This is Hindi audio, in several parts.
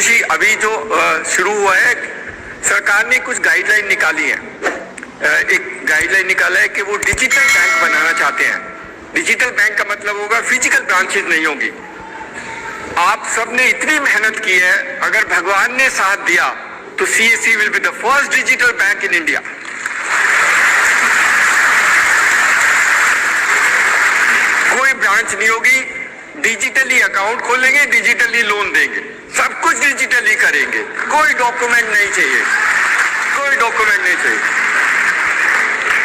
खुशी अभी जो शुरू हुआ है, सरकार ने कुछ गाइडलाइन निकाली है। एक गाइडलाइन निकाला है कि वो डिजिटल बैंक बनाना चाहते हैं। डिजिटल बैंक का मतलब होगा फिजिकल ब्रांचेज नहीं होगी। आप सबने इतनी मेहनत की है, अगर भगवान ने साथ दिया तो CSC will be the first digital bank in India. कोई ब्रांच नहीं होगी, डिजिटली अकाउंट खोलेंगे, डिजिटली लोन देंगे, सब कुछ डिजिटली करेंगे। कोई डॉक्यूमेंट नहीं चाहिए, कोई डॉक्यूमेंट नहीं चाहिए,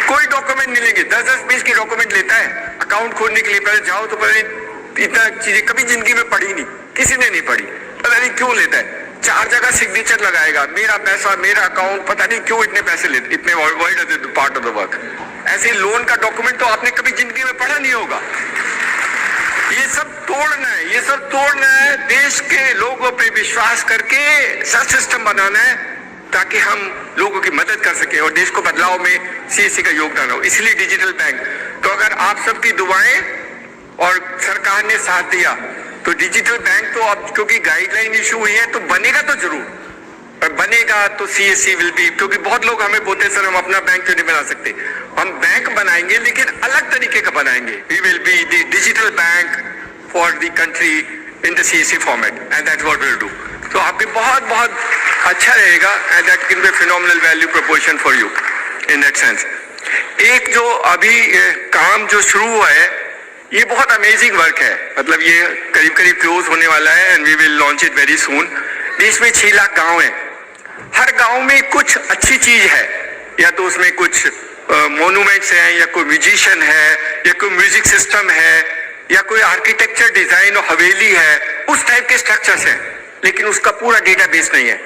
कोई डॉक्यूमेंट नहीं लेंगे। 10-10 पेज की डॉक्यूमेंट लेता है अकाउंट खोलने के लिए। पहले जाओ तो पहले इतना चीजें कभी जिंदगी में पढ़ी नहीं, किसी ने नहीं पढ़ी, पता नहीं क्यों लेता है। 4 जगह सिग्नेचर लगाएगा, मेरा पैसा, मेरा अकाउंट, पता नहीं क्यों इतने पैसे लेते, इतने पार्ट ऑफ द वर्क। ऐसे लोन का डॉक्यूमेंट तो आपने कभी जिंदगी में पढ़ा नहीं होगा। ये सब तोड़ना है, ये सब तोड़ना है। देश के लोगों पे विश्वास करके सच सिस्टम बनाना है ताकि हम लोगों की मदद कर सके और देश को बदलाव में CSC का योगदान हो। इसलिए डिजिटल बैंक। तो अगर आप सबकी दुआएं और सरकार ने साथ दिया तो डिजिटल बैंक तो अब, क्योंकि गाइडलाइन इशू हुई है, तो बनेगा तो जरूर, पर बनेगा तो CSC विल बी। क्योंकि बहुत लोग हमें बोलते हैं सर हम अपना बैंक क्यों नहीं बना सकते। हम बैंक बनाएंगे लेकिन अलग तरीके का बनाएंगे। We will be the digital bank for the country in the CSC format and that's what we will do. तो आपके बहुत बहुत अच्छा रहेगा and that can be phenomenal value proportion for you in that sense. एक जो अभी काम जो शुरू हुआ है, ये बहुत अमेजिंग वर्क है। मतलब ये करीब करीब क्लोज होने वाला है and we will launch it very soon. देश में 6 लाख गांव हैं। हर गांव में कुछ अच्छी चीज है, या तो उसमें कुछ मोन्यूमेंट्स हैं, या कोई म्यूजिशियन है, या कोई म्यूजिक सिस्टम है, या कोई आर्किटेक्चर डिजाइन और हवेली है, उस टाइप के स्ट्रक्चर्स हैं, लेकिन उसका पूरा डेटाबेस नहीं है।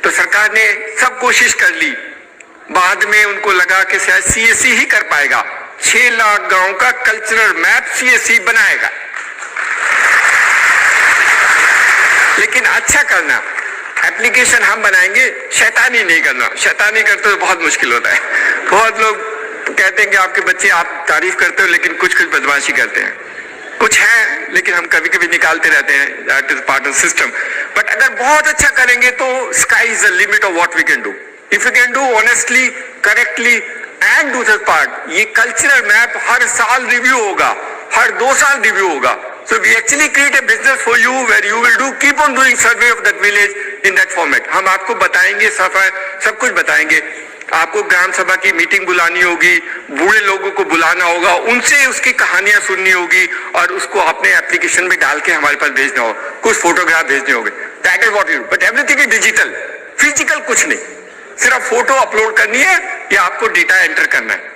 तो सरकार ने सब कोशिश कर ली, बाद में उनको लगा कि शायद CSC ही कर पाएगा। 6 लाख गांव का कल्चरल मैप CSC बनाएगा। लेकिन अच्छा करना, एप्लीकेशन हम बनाएंगे, शैतानी नहीं करना। शैतानी करते तो बहुत मुश्किल होता है। बहुत लोग कहते हैं कि आपके बच्चे, आप तारीफ करते हो लेकिन कुछ कुछ बदमाशी करते हैं। कुछ है लेकिन हम कभी कभी निकालते रहते हैं, that is part of system. But अगर बहुत अच्छा करेंगे तो sky is the limit of what we can do if you can do honestly, correctly and do that part. ये कल्चरल मैप हर साल रिव्यू होगा, हर 2 साल रिव्यू होगा। So we actually create a business for you where you will do keep on doing survey of that village in that format. हम आपको बताएंगे, सब कुछ बताएंगे। आपको ग्राम सभा की मीटिंग बुलानी होगी, बूढ़े लोगों को बुलाना होगा, उनसे उसकी कहानियां सुननी होगी और उसको अपने एप्लीकेशन में डाल के हमारे पास भेजना होगा। कुछ फोटोग्राफ भेजने होंगे। That is what you do, but everything is digital. Physical कुछ नहीं, सिर्फ फोटो अपलोड करनी है या आपको डेटा एंटर करना है।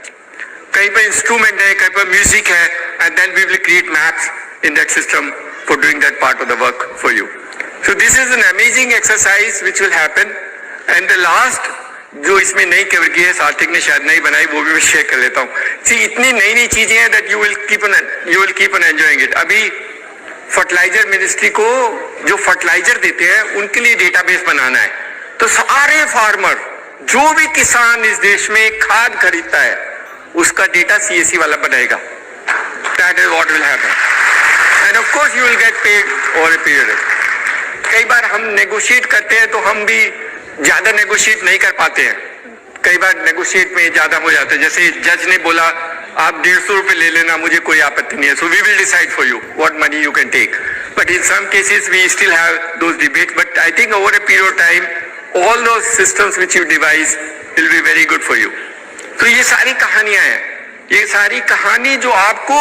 कहीं पर इंस्ट्रूमेंट है, कहीं पर म्यूजिक है, and then we will create maps in that system for doing that part of the work for you. So this is an amazing exercise which will happen. And the last जो इसमें नई कवर की है, सार्थक ने शायद नहीं बनाई, वो भी मैं शेयर कर लेता हूँ। See, इतनी नई नई चीजें हैं that you will keep on enjoying it. अभी फर्टिलाइजर मिनिस्ट्री को जो फर्टिलाइजर देते हैं उनके लिए डेटाबेस बनाना है। तो सारे फार्मर, जो भी किसान इस देश में खाद खरीदता है, उसका डेटा CSC वाला बनाएगा। That is what will happen. And of course you will get paid over a period. कई बार हम नेगोशिएट करते हैं तो हम भी ज्यादा नेगोशिएट नहीं कर पाते हैं। कई बार नेगोशिएट में ज्यादा हो जाता है। जैसे जज ने बोला आप 150 रुपए ले लेना, मुझे कोई आपत्ति नहीं है। So we will decide for you what money you can take. But in some cases we still have those debates. But I think over a period of time all those systems which you devise will be very good for you. तो ये सारी कहानियां हैं, ये सारी कहानी जो आपको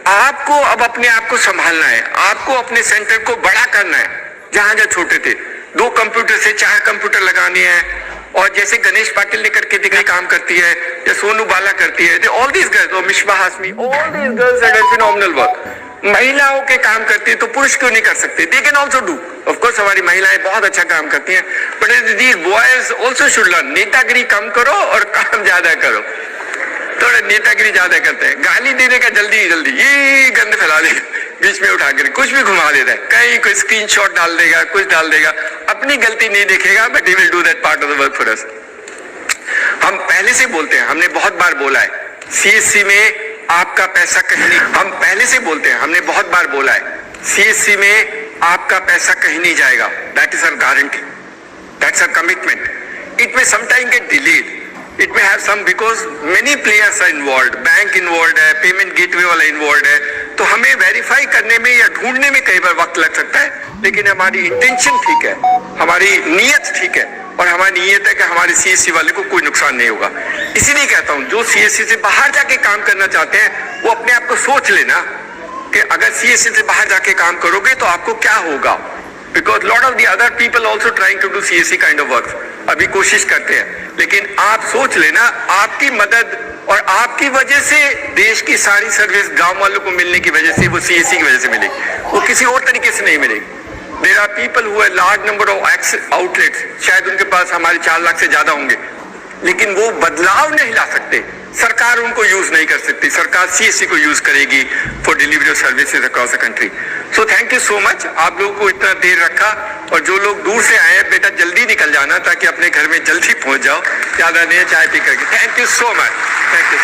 अब अपने आप को संभालना है, आपको अपने सेंटर को बड़ा करना है। जहां जहां छोटे थे 2 कंप्यूटर से 4 कंप्यूटर लगाने हैं। और जैसे गणेश पाटिल ने करके दिखाई काम करती है, या सोनू बाला करती है, ऑल दीज गर्ल्स, और Misbah Hashmi, all these girls had phenomenal work. महिलाओं के काम करती है तो पुरुष क्यों नहीं कर सकते? They can also do. Of course हमारी महिलाएं बहुत अच्छा काम करती हैं, but these boys also should learn. नेतागिरी कम करो और काम ज्यादा करो। थोड़ा नेतागिरी ज्यादा करते हैं, गाली देने का जल्दी ये गंद फैला देगा, बीच में उठा कर कुछ भी घुमा देता है, कहीं कोई स्क्रीनशॉट डाल देगा, कुछ डाल देगा, अपनी गलती नहीं देखेगा, but he will do that part of the work for us. हम पहले से बोलते हैं, हमने बहुत बार बोला है, CSC में आपका पैसा कहीं नहीं, हम पहले से बोलते हैं, हमने बहुत बार बोला है, CSC में आपका पैसा कहीं नहीं जाएगा. That is our guarantee. That's our commitment. It may sometime get delayed. It may have some because many players are involved. Bank involved है, payment gateway वाला involved है. तो हमें वेरीफाई करने में या ढूंढने में कई बार वक्त लग सकता है, लेकिन हमारी इंटेंशन ठीक है, हमारी नीयत ठीक है, और हमारी नीयत है कि हमारे सीएससी वाले को कोई नुकसान नहीं होगा. इसीलिए कहता हूं, जो सीएससी से बाहर जाके काम करना चाहते हैं वो अपने आप को सोच लेना कि अगर सीएससी से बाहर जाके काम करोगे तो आपको क्या होगा. Because lot of the other people also trying to do CSC kind of work, अभी कोशिश करते हैं, लेकिन आप सोच लेना आपकी मदद और आपकी वजह से देश की सारी सर्विस गांव वालों को मिलने की वजह से, वो सीएससी की वजह से मिलेगी, वो किसी और तरीके से नहीं मिलेगी. There are people who have large number of outlets, शायद उनके पास हमारे 4 लाख से ज्यादा होंगे, लेकिन वो बदलाव नहीं ला सकते. सरकार उनको यूज नहीं कर सकती. सरकार सीएससी को यूज करेगी for delivery of services across the country. So thank you so much. आप लोगों को इतना देर रखा, और जो लोग दूर से आए हैं, बेटा जल्दी निकल जाना ताकि अपने घर में जल्दी पहुंच जाओ, ज्यादा नहीं चाय पी करके. Thank you so much. Thank you.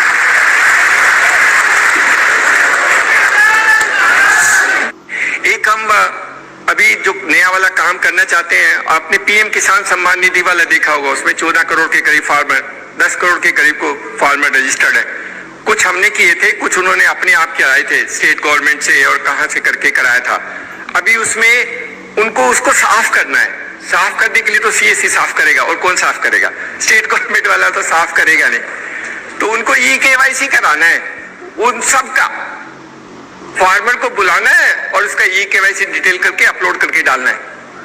एक हम अभी जो नया वाला काम करना चाहते हैं, आपने पीएम किसान सम्मान निधि वाला देखा होगा, उसमें 14 करोड़ के करीब फार्मर, 10 करोड़ के करीब को फार्मर रजिस्टर्ड है. कुछ हमने किए थे, कुछ उन्होंने अपने आप कराए थे स्टेट गवर्नमेंट से और कहां से करके कराया था. अभी उसमें उनको उसको साफ करना है. साफ करने के लिए तो सीएससी साफ करेगा, और कौन साफ करेगा? स्टेट गवर्नमेंट वाला तो साफ करेगा नहीं. तो उनको ई-केवाईसी कराना है, उन सब का फार्मर को बुलाना है और उसका ई-केवाईसी डिटेल करके अपलोड करके डालना है.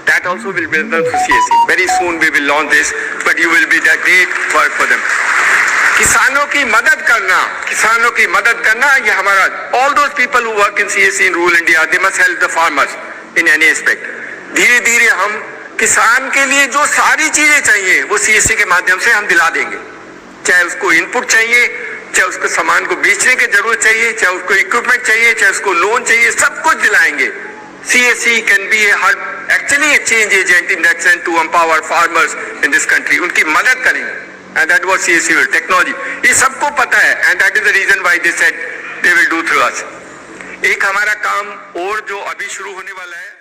That also will be done through CSC. Very soon we will launch this, but you will be the great work for them. किसानों की मदद करना, किसानों की मदद करना, ये हमारा, all those people who work in CSC in rural India, they must help the farmers in any aspect. धीरे धीरे हम किसान के लिए जो सारी चीजें चाहिए वो CSC के माध्यम से हम दिला देंगे. चाहे उसको इनपुट चाहिए, चाहे उसको सामान को बेचने की जरूरत चाहिए, चाहे उसको इक्विपमेंट चाहिए, चाहे उसको लोन चाहिए, सब कुछ दिलाएंगे. CSC can be actually a change agent in that sense to empower farmers in this country. उनकी मदद करेंगे, and that was CSC will technology. ये सबको पता है, and that is the reason why they said they will do through us. एक हमारा काम और जो अभी शुरू होने वाला है.